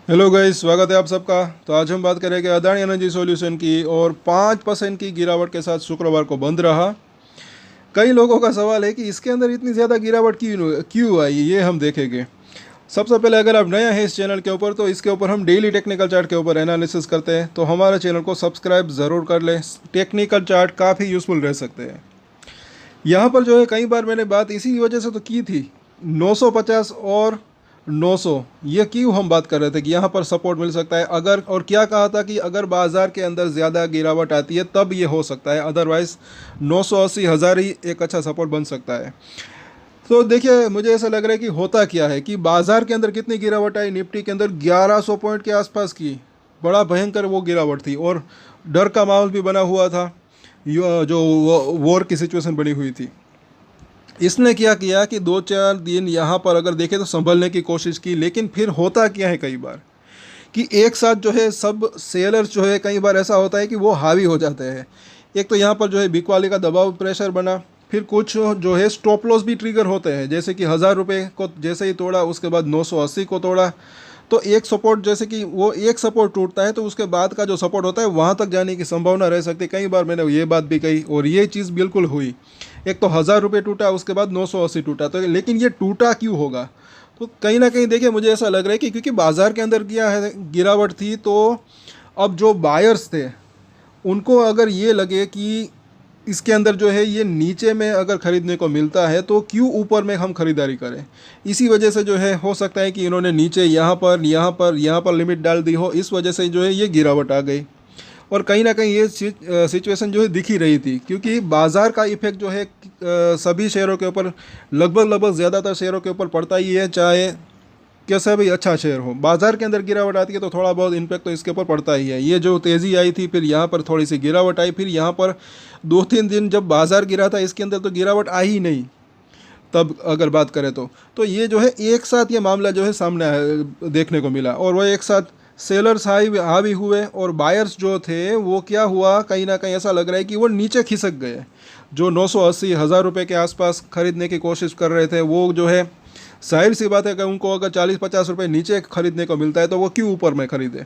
Hello guys, स्वागत है आप सबका। तो आज हम बात करेंगे अदानी एनर्जी सॉल्यूशन की और 5% की गिरावट के साथ शुक्रवार को बंद रहा। कई लोगों का सवाल है कि इसके अंदर इतनी ज़्यादा गिरावट क्यों क्यों आई, ये हम देखेंगे। सबसे पहले अगर आप नया है इस चैनल के ऊपर तो इसके ऊपर हम डेली टेक्निकल चार्ट के ऊपर एनालिसिस करते हैं, तो हमारे चैनल को सब्सक्राइब ज़रूर कर लें। टेक्निकल चार्ट काफ़ी यूज़फुल रह सकते हैं। यहाँ पर जो है कई बार मैंने बात इसी वजह से तो की थी, 950 और 900, ये क्यों हम बात कर रहे थे कि यहाँ पर सपोर्ट मिल सकता है अगर, और क्या कहा था कि अगर बाज़ार के अंदर ज़्यादा गिरावट आती है तब ये हो सकता है, अदरवाइज़ 980 हज़ार ही एक अच्छा सपोर्ट बन सकता है। तो देखिए, मुझे ऐसा लग रहा है कि होता क्या है कि बाज़ार के अंदर कितनी गिरावट आई, निफ्टी के अंदर 1100 पॉइंट के आसपास की बड़ा भयंकर वो गिरावट थी, और डर का माहौल भी बना हुआ था, जो वॉर की सिचुएशन बनी हुई थी। इसने क्या किया कि 2-4 दिन यहाँ पर अगर देखें तो संभलने की कोशिश की, लेकिन फिर होता क्या है कई बार कि एक साथ जो है सब सेलर्स जो है, कई बार ऐसा होता है कि वो हावी हो जाते हैं। एक तो यहाँ पर जो है बिकवाली का दबाव प्रेशर बना, फिर कुछ जो है स्टॉप लॉस भी ट्रिगर होते हैं, जैसे कि 1000 रुपये को जैसे ही तोड़ा उसके बाद 980 को तोड़ा, तो एक सपोर्ट, जैसे कि वो एक सपोर्ट टूटता है तो उसके बाद का जो सपोर्ट होता है वहाँ तक जाने की संभावना रह सकती है। कई बार मैंने ये बात भी कही और ये चीज़ बिल्कुल हुई। एक तो 1000 रुपये टूटा, उसके बाद 980 टूटा, तो लेकिन ये टूटा क्यों होगा? तो कहीं ना कहीं देखिए, मुझे ऐसा लग रहा है कि क्योंकि बाज़ार के अंदर क्या है, गिरावट थी, तो अब जो बायर्स थे उनको अगर ये लगे कि इसके अंदर जो है ये नीचे में अगर ख़रीदने को मिलता है तो क्यों ऊपर में हम ख़रीदारी करें, इसी वजह से जो है हो सकता है कि इन्होंने नीचे यहाँ पर लिमिट डाल दी हो, इस वजह से जो है ये गिरावट आ गई। और कहीं ना कहीं ये सिचुएशन जो है दिख ही रही थी, क्योंकि बाज़ार का इफेक्ट जो है सभी शेयरों के ऊपर, लगभग ज़्यादातर शेयरों के ऊपर पड़ता ही है, चाहे कैसा भी अच्छा शेयर हो। बाज़ार के अंदर गिरावट आती है तो थोड़ा बहुत इम्पैक्ट तो इसके ऊपर पड़ता ही है। ये जो तेज़ी आई थी, फिर यहाँ पर थोड़ी सी गिरावट आई, फिर यहाँ पर 2-3 दिन जब बाज़ार गिरा था इसके अंदर तो गिरावट आई ही नहीं, तब अगर बात करें तो ये जो है एक साथ ये मामला जो है सामने देखने को मिला, और वो एक साथ सेलर्स हावी हुए और बायर्स जो थे वो क्या हुआ, कहीं ना कहीं ऐसा लग रहा है कि वो नीचे खिसक गए। जो 980 हज़ार रुपये के आसपास खरीदने की कोशिश कर रहे थे वो जो है, जाहिर सी बात है कि उनको अगर 40-50 रुपये नीचे खरीदने को मिलता है तो वो क्यों ऊपर में खरीदे।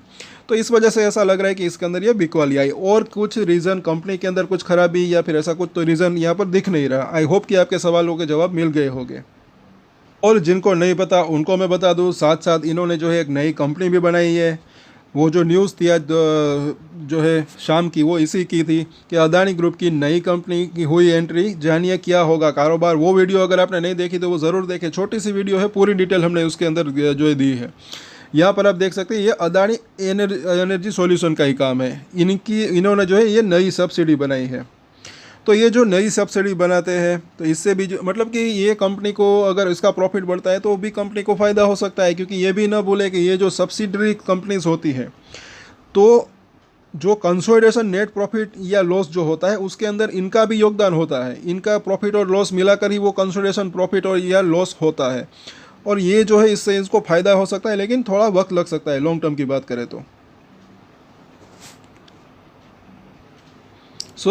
तो इस वजह से ऐसा लग रहा है कि इसके अंदर ये बिकवाली आई, और कुछ रीज़न, कंपनी के अंदर कुछ खराबी या फिर ऐसा कुछ तो रीज़न यहाँ पर दिख नहीं रहा। आई होप कि आपके सवालों के जवाब मिल गए होंगे। और जिनको नहीं पता उनको मैं बता दूँ, साथ साथ इन्होंने जो है एक नई कंपनी भी बनाई है। वो जो न्यूज़ थी आज जो है शाम की, वो इसी की थी कि अदानी ग्रुप की नई कंपनी की हुई एंट्री, जानिए क्या होगा कारोबार। वो वीडियो अगर आपने नहीं देखी तो वो ज़रूर देखें, छोटी सी वीडियो है, पूरी डिटेल हमने उसके अंदर जो है दी है। यहाँ पर आप देख सकते हैं ये अदानी एनर्जी सॉल्यूशन का ही काम है। इन्होंने जो है ये नई सब्सिडी बनाई है। तो ये जो नई सब्सिडी बनाते हैं तो इससे भी जो मतलब कि ये कंपनी को अगर इसका प्रॉफिट बढ़ता है तो भी कंपनी को फ़ायदा हो सकता है, क्योंकि ये भी ना भूले कि ये जो सब्सिडरी कंपनीज होती हैं तो जो कंसोलिडेशन नेट प्रॉफिट या लॉस जो होता है उसके अंदर इनका भी योगदान होता है। इनका प्रॉफिट और लॉस मिलाकर ही वो कंसोलिडेशन प्रॉफिट और या लॉस होता है, और ये जो है इससे इसको फ़ायदा हो सकता है, लेकिन थोड़ा वक्त लग सकता है लॉन्ग टर्म की बात करें तो।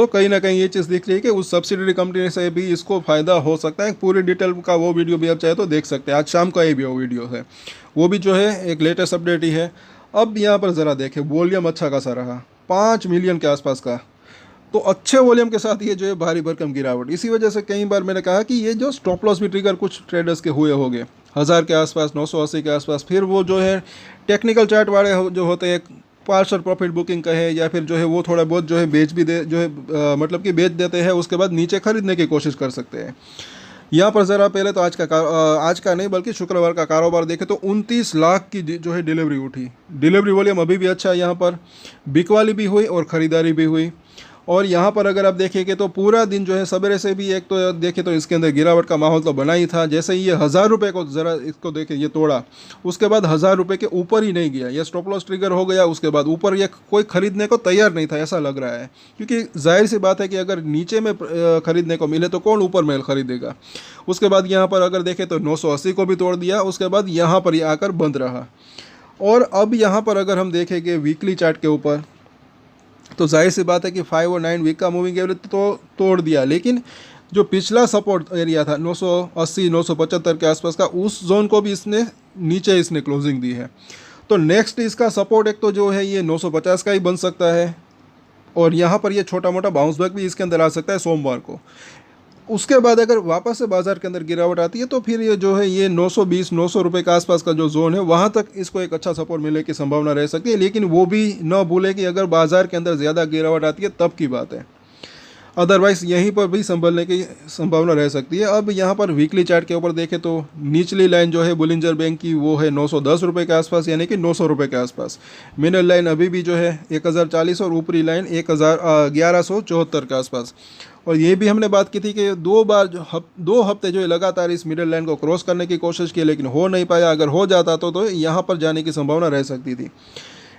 कहीं ना कहीं ये चीज़ दिख रही है कि उस सब्सिडरी कंपनी से भी इसको फ़ायदा हो सकता है। पूरी डिटेल का वो वीडियो भी आप चाहे तो देख सकते हैं, आज शाम का ही भी वो वीडियो है, वो भी जो है एक लेटेस्ट अपडेट ही है। अब यहाँ पर ज़रा देखें, वॉल्यूम अच्छा खासा रहा, 5 मिलियन के आसपास का, तो अच्छे वॉल्यूम के साथ ये जो है भारी भरकम गिरावट। इसी वजह से कई बार मैंने कहा कि ये जो स्टॉप लॉस भी ट्रिगर कुछ ट्रेडर्स के हुए होंगे 1000 के आसपास, 980 के आसपास। फिर वो जो है टेक्निकल चार्ट वाले जो होते हैं, पार्शल प्रॉफिट बुकिंग कहे या फिर जो है वो थोड़ा बहुत जो है बेच भी दे, जो है मतलब कि बेच देते हैं, उसके बाद नीचे खरीदने की कोशिश कर सकते हैं। यहाँ पर ज़रा पहले तो आज का नहीं बल्कि शुक्रवार का कारोबार देखें तो 29 लाख की जो है डिलीवरी उठी। डिलीवरी वॉल्यूम अभी भी अच्छा है, यहाँ पर बिकवाली भी हुई और ख़रीदारी भी हुई। और यहाँ पर अगर आप देखेंगे तो पूरा दिन जो है सवेरे से भी एक तो देखें तो इसके अंदर गिरावट का माहौल तो बना ही था। जैसे ही ये 1000 रुपये को ज़रा इसको देखें, ये तोड़ा, उसके बाद 1000 रुपये के ऊपर ही नहीं गया, ये स्टॉप लॉस ट्रिगर हो गया, उसके बाद ऊपर ये कोई ख़रीदने को तैयार नहीं था, ऐसा लग रहा है। क्योंकि जाहिर सी बात है कि अगर नीचे में ख़रीदने को मिले तो कौन ऊपर में ख़रीदेगा। उसके बाद यहाँ पर अगर देखें तो 980 को भी तोड़ दिया, उसके बाद यहाँ पर ये आकर बंद रहा। और अब यहाँ पर अगर हम देखेंगे वीकली चार्ट के ऊपर तो जाहिर सी बात है कि 5 और 9 वीक का मूविंग एवरेज तो तोड़ दिया, लेकिन जो पिछला सपोर्ट एरिया था 980 975 के आसपास का, उस जोन को भी इसने नीचे इसने क्लोजिंग दी है। तो नेक्स्ट इसका सपोर्ट एक तो जो है ये 950 का ही बन सकता है, और यहाँ पर ये छोटा मोटा बाउंस बैक भी इसके अंदर आ सकता है सोमवार को। उसके बाद अगर वापस से बाजार के अंदर गिरावट आती है तो फिर ये जो है ये 920 900 रुपये के आसपास का जो जोन है वहाँ तक इसको एक अच्छा सपोर्ट मिलने की संभावना रह सकती है। लेकिन वो भी न भूलें कि अगर बाजार के अंदर ज़्यादा गिरावट आती है तब की बात है, अदरवाइज़ यहीं पर भी संभलने की संभावना रह सकती है। अब यहाँ पर वीकली चार्ट के ऊपर देखें तो निचली लाइन जो है बुलिंजर बैंक की वो है 910 रुपये के आसपास, यानी कि 900 रुपये के आसपास। मिडल लाइन अभी भी जो है 1040 और ऊपरी लाइन 1174 के आसपास। और ये भी हमने बात की थी कि दो हफ्ते जो है लगातार इस मिडल लाइन को क्रॉस करने की कोशिश की, लेकिन हो नहीं पाया। अगर हो जाता तो यहाँ पर जाने की संभावना रह सकती थी।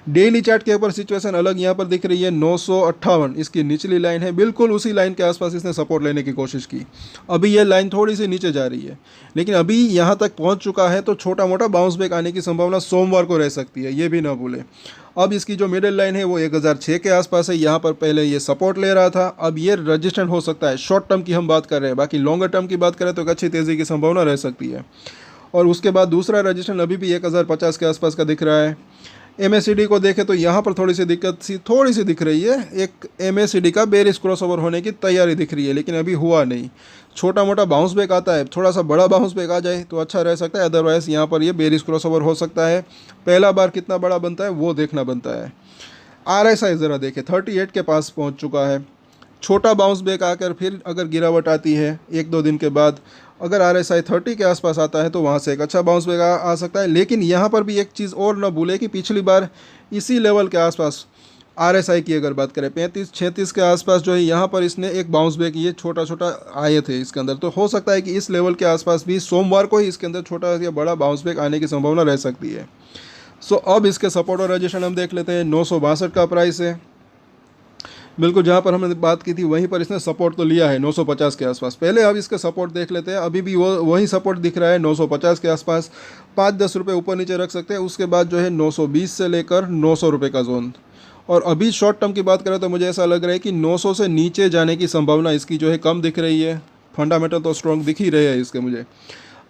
डेली चार्ट के ऊपर सिचुएशन अलग यहाँ पर दिख रही है। 958 इसकी निचली लाइन है, बिल्कुल उसी लाइन के आसपास इसने सपोर्ट लेने की कोशिश की। अभी ये लाइन थोड़ी सी नीचे जा रही है, लेकिन अभी यहाँ तक पहुँच चुका है, तो छोटा मोटा बाउंस बैक आने की संभावना सोमवार को रह सकती है, ये भी ना भूलें। अब इसकी जो मिडिल लाइन है वो 1006 के आसपास है, यहाँ पर पहले ये सपोर्ट ले रहा था, अब ये रजिस्टेंट हो सकता है। शॉर्ट टर्म की हम बात कर रहे हैं, बाकी लॉन्गर टर्म की बात करें तो एक अच्छी तेज़ी की संभावना रह सकती है। और उसके बाद दूसरा रजिस्टेंट अभी भी 1050 के आसपास का दिख रहा है। MACD को देखें तो यहाँ पर थोड़ी सी दिख रही है। एक MACD का बेरिश क्रॉसओवर होने की तैयारी दिख रही है, लेकिन अभी हुआ नहीं। छोटा मोटा बाउंस बैक आता है, थोड़ा सा बड़ा बाउंस बैक आ जाए तो अच्छा रह सकता है, अदरवाइज़ यहाँ पर ये बेरिश क्रॉसओवर हो सकता है। पहला बार कितना बड़ा बनता है वो देखना बनता है। RSI ज़रा देखें 38 के पास पहुँच चुका है। छोटा बाउंस बैक आकर फिर अगर गिरावट आती है 1-2 दिन के बाद, अगर RSI 30 के आसपास आता है तो वहाँ से एक अच्छा बाउंस बैक आ सकता है। लेकिन यहाँ पर भी एक चीज़ और न भूले कि पिछली बार इसी लेवल के आसपास RSI की अगर बात करें 35-36 के आसपास जो है यहाँ पर इसने एक बाउंस बैक ये छोटा छोटा आए थे इसके अंदर। तो हो सकता है कि इस लेवल के आसपास भी सोमवार को ही इसके अंदर छोटा या बड़ा बाउंस बैक आने की संभावना रह सकती है। सो अब इसके सपोर्ट और रजिस्ट्रेशन हम देख लेते हैं। 962 का प्राइस है, बिल्कुल जहाँ पर हमने बात की थी वहीं पर इसने सपोर्ट तो लिया है 950 के आसपास। पहले अब इसके सपोर्ट देख लेते हैं। अभी भी वही सपोर्ट दिख रहा है 950 के आसपास, 5-10 रुपये ऊपर नीचे रख सकते हैं। उसके बाद जो है 920 से लेकर 900 रुपये का जोन। और अभी शॉर्ट टर्म की बात करें तो मुझे ऐसा लग रहा है कि 900 से नीचे जाने की संभावना इसकी जो है कम दिख रही है। फंडामेंटल तो स्ट्रॉन्ग दिख ही रहे हैं इसके मुझे।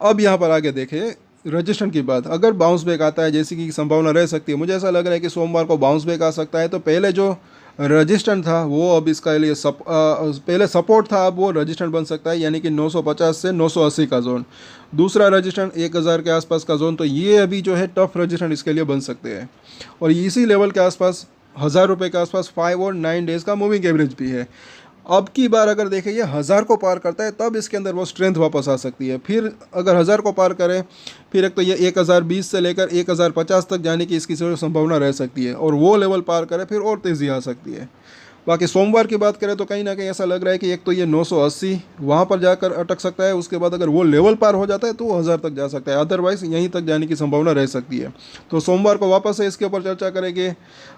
अब यहाँ पर आगे देखें रजिस्ट्रेशन की बात, अगर बाउंस बैक आता है जैसी कि संभावना रह सकती है, मुझे ऐसा लग रहा है कि सोमवार को बाउंस बैक आ सकता है। तो पहले जो रजिस्टेंट था वो अब इसका लिए पहले सपोर्ट था, अब वो रजिस्टेंट बन सकता है, यानी कि 950 से 980 का जोन। दूसरा रजिस्टेंट 1000 के आसपास का जोन, तो ये अभी जो है टफ रजिस्टेंट इसके लिए बन सकते हैं। और इसी लेवल के आसपास 1000 रुपये के आसपास 5 और 9 डेज़ का मूविंग एवरेज भी है। अब की बार अगर देखें ये 1000 को पार करता है तब इसके अंदर वो स्ट्रेंथ वापस आ सकती है। फिर अगर 1000 को पार करे फिर एक तो ये 1020 से लेकर 1050 तक जाने की इसकी संभावना रह सकती है, और वो लेवल पार करे फिर और तेज़ी आ सकती है। बाकी सोमवार की बात करें तो कहीं ना कहीं ऐसा लग रहा है कि एक तो ये 980 वहाँ पर जाकर अटक सकता है, उसके बाद अगर वो लेवल पार हो जाता है तो वो 1000 तक जा सकता है, अदरवाइज़ यहीं तक जाने की संभावना रह सकती है। तो सोमवार को वापस से इसके ऊपर चर्चा करेंगे,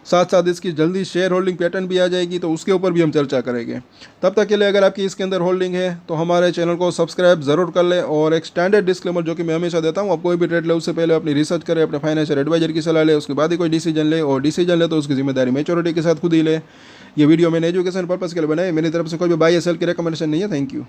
साथ साथ इसकी जल्दी शेयर होल्डिंग पैटर्न भी आ जाएगी तो उसके ऊपर भी हम चर्चा करेंगे। तब तक के लिए अगर आपकी इसके अंदर होल्डिंग है तो हमारे चैनल को सब्सक्राइब ज़रूर कर लें। और एक स्टैंडर्ड डिस्क्लेमर जो कि मैं हमेशा देता हूँ, आप कोई भी ट्रेड ले उससे पहले अपनी रिसर्च करें, अपने फाइनेंशियल एडवाइजर की सलाह ले, उसके बाद ही कोई डिसीजन ले, और डिसीजन ले तो उसकी जिम्मेदारी मैच्योरिटी के साथ खुद ही ले। ये वीडियो मैंने एजुकेशन पर्पस के लिए बनाई, मेरी तरफ से कोई भी बाय या सेल की रिकमेंडेशन नहीं है। Thank you.